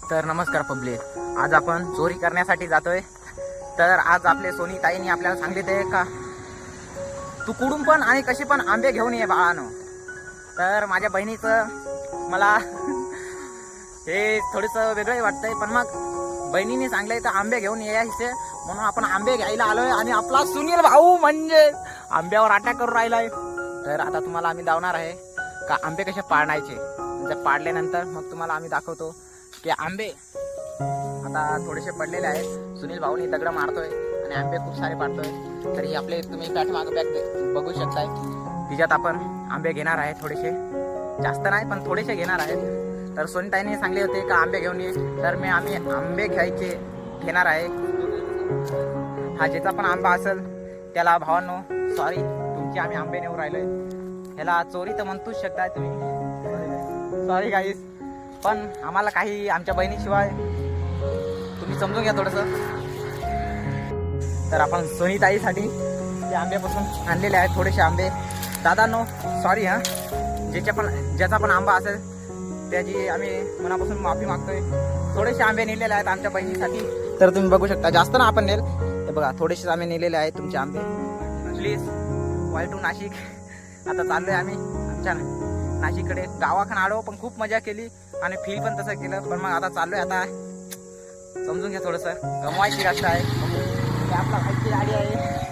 तर नमस्कार पब्लिक, आज आपण चोरी करण्यासाठी जातोय। तर आज आपले सोनी ताईंनी आपल्याला सांगितले का तू कुडून पण आणि कशी पण आंबे घेऊन ये बाळानो। तर माझ्या बहिणीचं मला हे थोडंसं वेगळं वाटतंय, पण मग बहिणीने सांगलंय तर आंबे घेऊन यायचे म्हणून आपण आंबे घ्यायला आलोय। आणि आपला सुनील भाऊ म्हणजे आंब्यावर अटॅक करून राहिलाय। तर आता तुम्हाला आम्ही दावणार आहे का आंबे कसे पाडायचे। जर पाडल्यानंतर मग तुम्हाला आम्ही दाखवतो की आंबे आता थोडेसे पडलेले आहेत। सुनील भाऊनी दगड मारतोय आणि आंबे खूप सारे पाडतोय। तर ही आपले तुम्ही पॅट मागं बॅग बघू शकताय, तिच्यात आपण आंबे घेणार आहे। थोडेसे जास्त नाही पण थोडेसे घेणार आहेत। तर सोनीताईंनी सांगले होते का आंबे घेऊन ये, तर आम्ही आंबे घेणार आहे। हा ज्याचा पण आंबा असेल त्याला भावांनो सॉरी, तुमचे आम्ही आंबे नेऊ राहिलोय। ह्याला चोरी तर म्हणतूच शकताय तुम्ही, सॉरी गाईस, पण आम्हाला काही आमच्या बहिणीशिवाय तुम्ही समजून घ्या थोडंसं। तर आपण सोनीताईसाठी ते आंब्यापासून आणलेले आहेत थोडेसे आंबे। दादांनो सॉरी हां, ज्याचा पण आंबा असेल त्याची आम्ही मनापासून माफी मागतोय। थोडेसे आंबे नेलेले आहेत आमच्या बहिणीसाठी, तर तुम्ही बघू शकता। जास्त ना आपण नेल, हे बघा थोडेसे आंबे नेलेले आहेत तुमचे आंबे। Please way to Nashik. आता चाललोय आम्ही आमच्या नाशिककडे। गावाखान आलो पण खूप मजा केली आणि फील पण तसं केलं, पण मग आता चाललोय। आता समजून घ्या थोडंसं, गमवायची गोष्ट आहे। आपला भाईची गाडी आहे।